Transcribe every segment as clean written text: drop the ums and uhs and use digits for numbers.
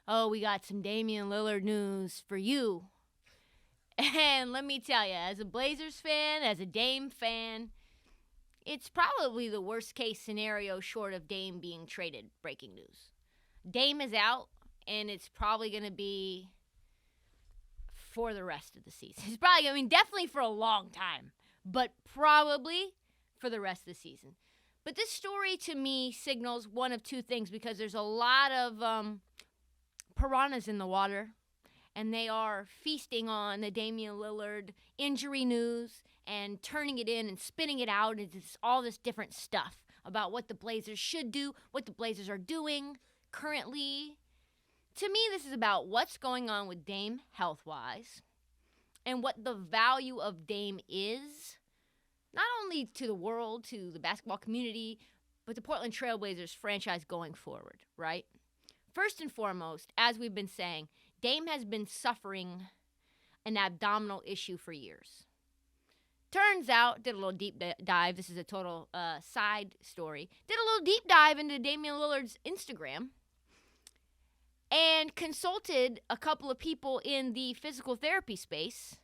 oh, we got some Damian Lillard news for you. And let me tell you, as a Blazers fan, as a Dame fan, it's probably the worst case scenario short of Dame being traded. Breaking news. Dame is out, and it's probably going to be for the rest of the season. It's probably, definitely for a long time, but probably for the rest of the season. But this story to me signals one of two things, because there's a lot of piranhas in the water, and they are feasting on the Damian Lillard injury news and turning it in and spinning it out into all this different stuff about what the Blazers should do, what the Blazers are doing currently. To me, this is about what's going on with Dame health-wise and what the value of Dame is, not only to the world, to the basketball community, but the Portland Trail Blazers franchise going forward, right? First and foremost, as we've been saying, Dame has been suffering an abdominal issue for years. Turns out, did a little deep dive. This is a total side story. Did a little deep dive into Damian Lillard's Instagram and consulted a couple of people in the physical therapy space,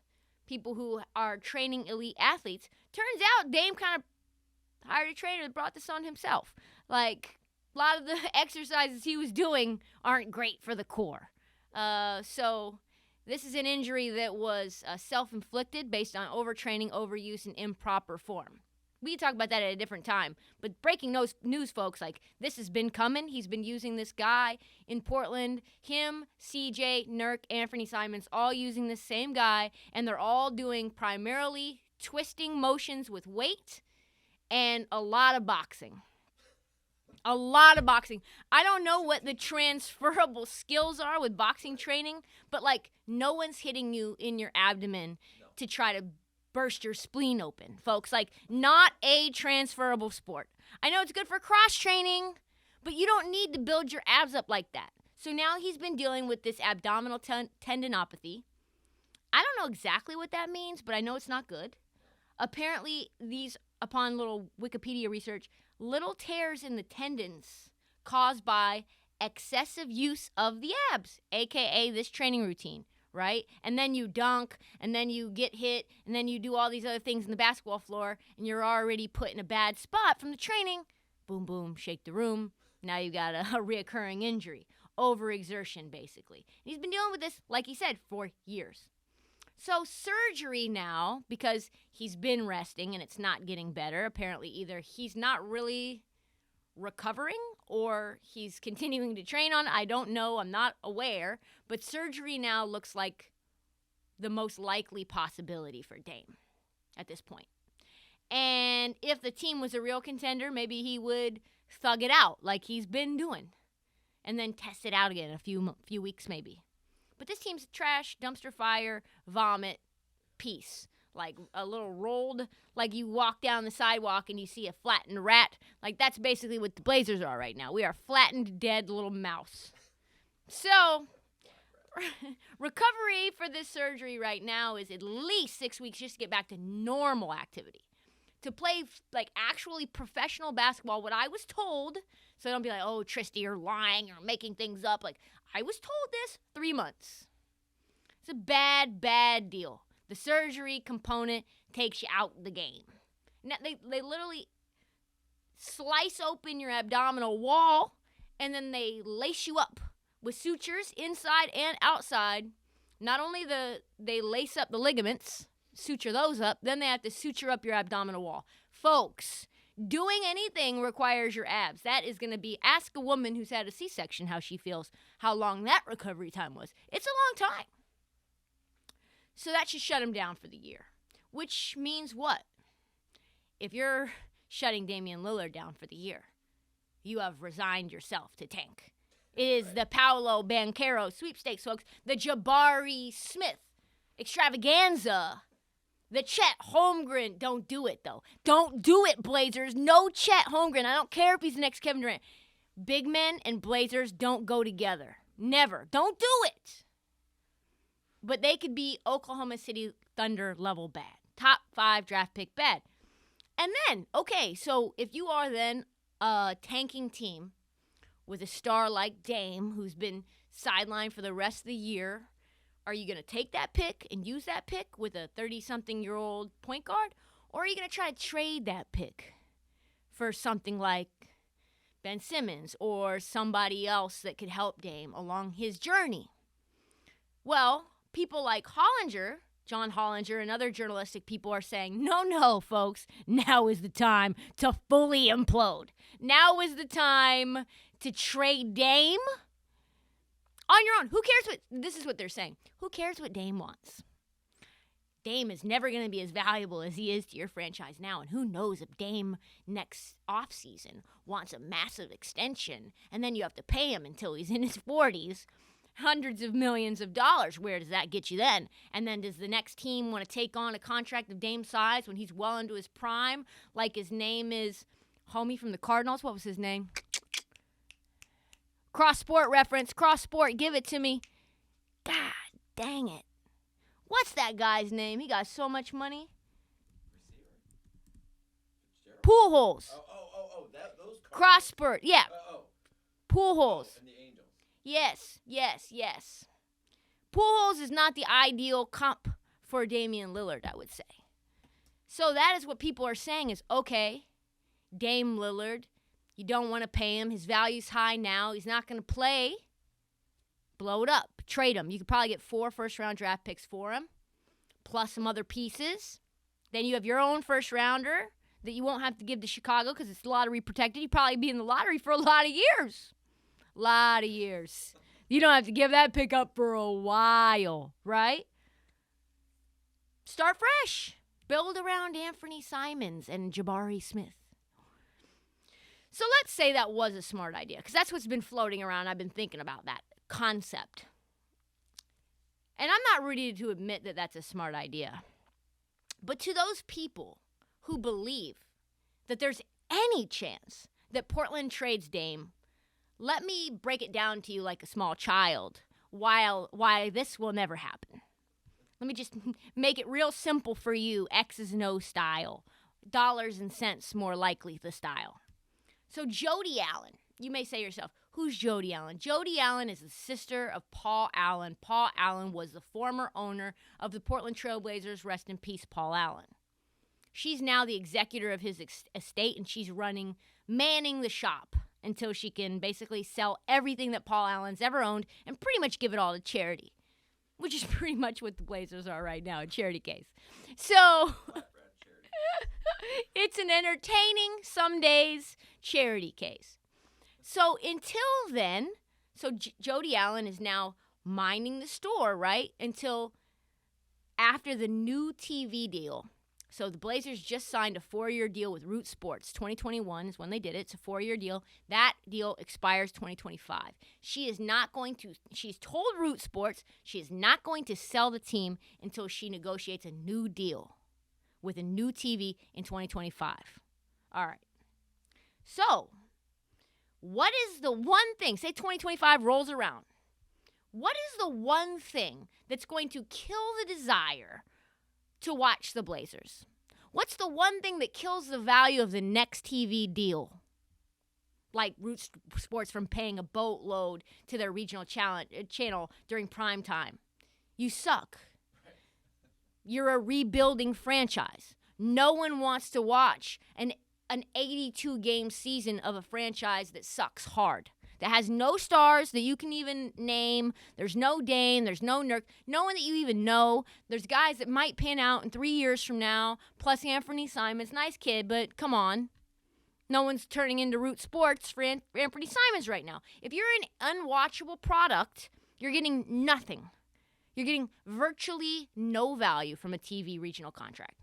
people who are training elite athletes. Turns out Dame kind of hired a trainer and brought this on himself. Like, a lot of the exercises he was doing aren't great for the core. So this is an injury that was self-inflicted based on overtraining, overuse, and improper form. We can talk about that at a different time. But breaking news, folks, like, this has been coming. He's been using this guy in Portland. Him, CJ, Nurk, Anthony Simons, all using the same guy. And they're all doing primarily twisting motions with weight and a lot of boxing. A lot of boxing. I don't know what the transferable skills are with boxing training, but, like, no one's hitting you in your abdomen to try to burst your spleen open, folks. Like, not a transferable sport. I know it's good for cross-training, but you don't need to build your abs up like that. So now he's been dealing with this abdominal tendinopathy. I don't know exactly what that means, but I know it's not good. Apparently, these, upon little Wikipedia research, little tears in the tendons caused by excessive use of the abs, a.k.a. this training routine, right? And then you dunk, and then you get hit, and then you do all these other things in the basketball floor, and you're already put in a bad spot from the training. Boom, boom, shake the room. Now you got a reoccurring injury. Overexertion, basically. And he's been dealing with this, like he said, for years. So surgery now, because he's been resting and it's not getting better. Apparently either he's not really recovering or he's continuing to train on it. I don't know. I'm not aware. But surgery now looks like the most likely possibility for Dame at this point. And if the team was a real contender, maybe he would thug it out like he's been doing and then test it out again in a few weeks maybe. But this team's trash, dumpster fire, vomit, piece. Like a little rolled, like you walk down the sidewalk and you see a flattened rat. Like, that's basically what the Blazers are right now. We are flattened, dead little mouse. So, recovery for this surgery right now is at least 6 weeks just to get back to normal activity. To play, like, actually professional basketball, what I was told, so don't be like, oh, Trysta, you're lying, you're making things up. Like, I was told this 3 months. It's a bad, bad deal. The surgery component takes you out the game. Now, they literally slice open your abdominal wall, and then they lace you up with sutures inside and outside. Not only they lace up the ligaments, suture those up, then they have to suture up your abdominal wall. Folks, doing anything requires your abs. That is going to be, ask a woman who's had a C-section how she feels, how long that recovery time was. It's a long time. So that should shut him down for the year. Which means what? If you're shutting Damian Lillard down for the year, you have resigned yourself to tank. It is the Paolo Banchero sweepstakes, folks. The Jabari Smith extravaganza. The Chet Holmgren. Don't do it, though. Don't do it, Blazers. No Chet Holmgren. I don't care if he's the next Kevin Durant. Big men and Blazers don't go together. Never. Don't do it. But they could be Oklahoma City Thunder level bad. Top 5 draft pick bad. And then, okay, so if you are then a tanking team with a star like Dame, who's been sidelined for the rest of the year. Are you going to take that pick and use that pick with a 30-something-year-old point guard? Or are you going to try to trade that pick for something like Ben Simmons or somebody else that could help Dame along his journey? Well, people like John Hollinger, and other journalistic people are saying, no, folks, now is the time to fully implode. Now is the time to trade Dame on your own. Who cares this is what they're saying. Who cares what Dame wants? Dame is never going to be as valuable as he is to your franchise now. And who knows if Dame next offseason wants a massive extension and then you have to pay him until he's in his 40s, hundreds of millions of dollars. Where does that get you then? And then does the next team want to take on a contract of Dame's size when he's well into his prime? Like his name is homie from the Cardinals. What was his name? Cross-sport reference. Cross-sport. Give it to me. God dang it. What's that guy's name? He got so much money. Pujols. Those Cross-sport. Yeah. Pujols. And the Angels. Yes. Pujols is not the ideal comp for Damian Lillard, I would say. So that is what people are saying is, okay, Dame Lillard, you don't want to pay him. His value's high now. He's not going to play. Blow it up. Trade him. You could probably get 4 first-round draft picks for him, plus some other pieces. Then you have your own first-rounder that you won't have to give to Chicago because it's lottery protected. You'd probably be in the lottery for a lot of years. You don't have to give that pick up for a while, right? Start fresh. Build around Anthony Simons and Jabari Smith. So let's say that was a smart idea, because that's what's been floating around. I've been thinking about that concept. And I'm not ready to admit that that's a smart idea. But to those people who believe that there's any chance that Portland trades Dame, let me break it down to you like a small child why this will never happen. Let me just make it real simple for you, X's and O's style. Dollars and cents more likely the style. So Jody Allen, you may say to yourself, who's Jody Allen? Jody Allen is the sister of Paul Allen. Paul Allen was the former owner of the Portland Trail Blazers. Rest in peace, Paul Allen. She's now the executor of his estate, and she's manning the shop until she can basically sell everything that Paul Allen's ever owned and pretty much give it all to charity, which is pretty much what the Blazers are right now, a charity case. So it's an entertaining, some days, charity case. So until then, Jody Allen is now minding the store, right? Until after the new TV deal. So the Blazers just signed a 4-year deal with Root Sports. 2021 is when they did it. It's a 4-year deal. That deal expires 2025. She's told Root Sports she is not going to sell the team until she negotiates a new deal with a new TV in 2025. All right. So what is the one thing, say 2025 rolls around, what is the one thing that's going to kill the desire to watch the Blazers? What's the one thing that kills the value of the next TV deal? Like Root Sports from paying a boatload to their regional channel during prime time. You suck. You're a rebuilding franchise. No one wants to watch an 82-game season of a franchise that sucks hard, that has no stars that you can even name. There's no Dame. There's no Nurk. No one that you even know. There's guys that might pan out in 3 years from now, plus Anthony Simons. Nice kid, but come on. No one's turning into Root Sports for Anthony Simons right now. If you're an unwatchable product, you're getting nothing. You're getting virtually no value from a TV regional contract.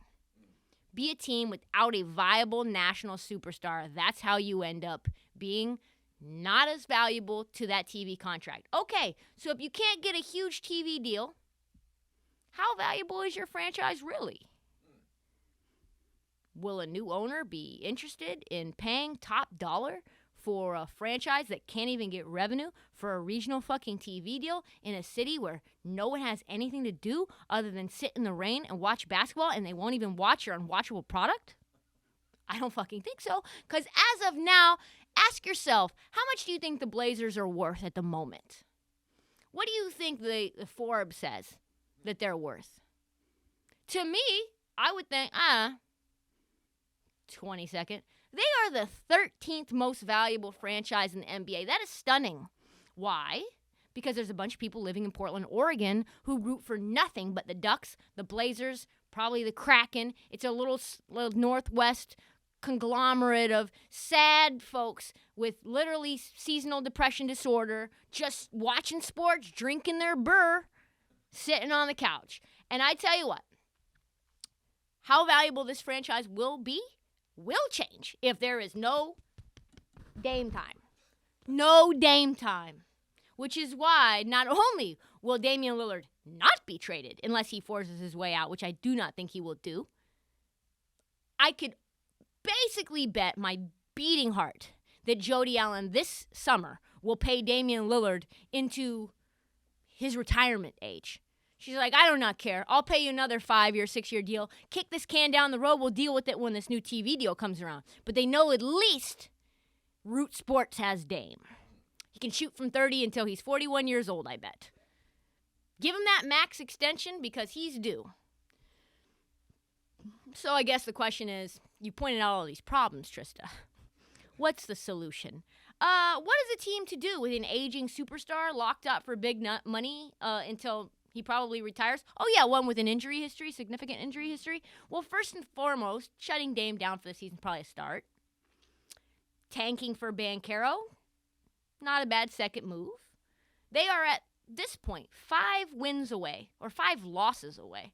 Be a team without a viable national superstar. That's how you end up being not as valuable to that TV contract. Okay, so if you can't get a huge TV deal, how valuable is your franchise really? Will a new owner be interested in paying top dollar for a franchise that can't even get revenue for a regional fucking TV deal in a city where no one has anything to do other than sit in the rain and watch basketball, and they won't even watch your unwatchable product? I don't fucking think so. Because as of now, ask yourself, how much do you think the Blazers are worth at the moment? think the Forbes says that they're worth? To me, I would think, 22nd. They are the 13th most valuable franchise in the NBA. That is stunning. Why? Because there's a bunch of people living in Portland, Oregon, who root for nothing but the Ducks, the Blazers, probably the Kraken. It's a little Northwest conglomerate of sad folks with literally seasonal depression disorder, just watching sports, drinking their burr, sitting on the couch. And I tell you what, how valuable this franchise will change if there is no Dame time. No Dame time. Which is why not only will Damian Lillard not be traded unless he forces his way out, which I do not think he will do, I could basically bet my beating heart that Jody Allen this summer will pay Damian Lillard into his retirement age. She's like, I do not care. I'll pay you another 5-year, 6-year deal. Kick this can down the road. We'll deal with it when this new TV deal comes around. But they know at least Root Sports has Dame. He can shoot from 30 until he's 41 years old, I bet. Give him that max extension because he's due. So I guess the question is, you pointed out all these problems, Trysta. What's the solution? What is a team to do with an aging superstar locked up for big money until he probably retires? Oh, yeah, one with an injury history, significant injury history. Well, first and foremost, shutting Dame down for the season is probably a start. Tanking for Banchero, not a bad second move. They are at this point 5 wins away, or 5 losses away,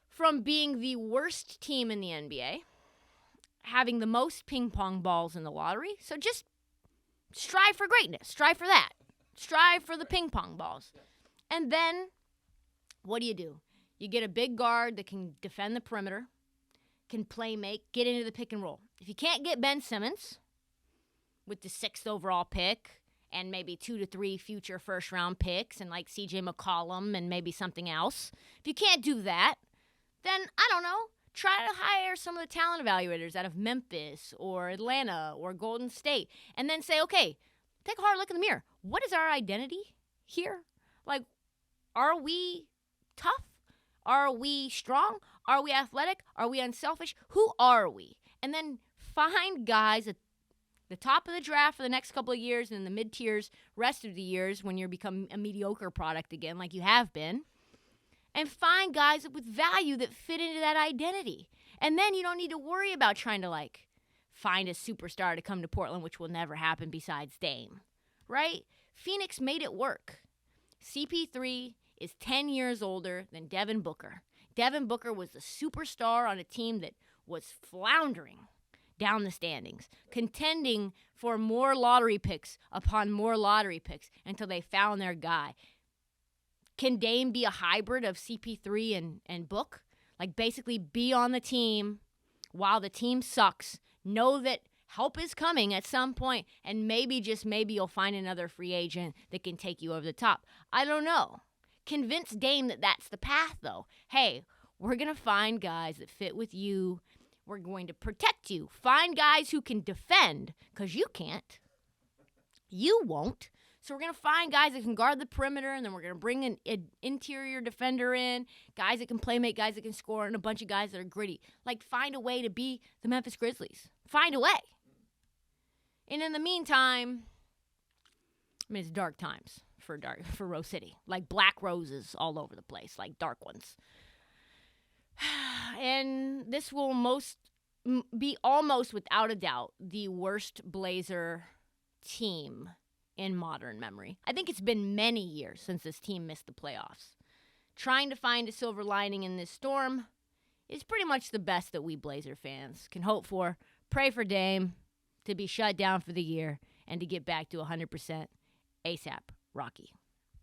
from being the worst team in the NBA, having the most ping pong balls in the lottery. So just strive for greatness. Strive for that. Strive for the ping pong balls. And then, what do? You get a big guard that can defend the perimeter, can play make, get into the pick and roll. If you can't get Ben Simmons with the 6th overall pick and maybe 2 to 3 future first-round picks and like C.J. McCollum and maybe something else, if you can't do that, then, I don't know, try to hire some of the talent evaluators out of Memphis or Atlanta or Golden State and then say, okay, take a hard look in the mirror. What is our identity here? Like, are we tough? Are we strong? Are we athletic? Are we unselfish? Who are we? And then find guys at the top of the draft for the next couple of years and in the mid-tiers rest of the years when you become a mediocre product again like you have been. And find guys with value that fit into that identity. And then you don't need to worry about trying to, like, find a superstar to come to Portland, which will never happen besides Dame. Right? Phoenix made it work. CP3 is 10 years older than Devin Booker. Devin Booker was the superstar on a team that was floundering down the standings, contending for more lottery picks upon more lottery picks until they found their guy. Can Dame be a hybrid of CP3 and Book? Like, basically be on the team while the team sucks. Know that help is coming at some point, and maybe, just maybe, you'll find another free agent that can take you over the top. I don't know. Convince Dame that that's the path, though. Hey, we're going to find guys that fit with you. We're going to protect you. Find guys who can defend, because you can't. You won't. So we're going to find guys that can guard the perimeter, and then we're going to bring an interior defender in, guys that can play make, guys that can score, and a bunch of guys that are gritty. Like, find a way to be the Memphis Grizzlies. Find a way. And in the meantime, I mean, it's dark times for Rose City. Like black roses all over the place, like dark ones. And this will be almost without a doubt the worst Blazer team in modern memory. I think it's been many years since this team missed the playoffs. Trying to find a silver lining in this storm is pretty much the best that we Blazer fans can hope for. Pray for Dame to be shut down for the year and to get back to 100% ASAP Rocky.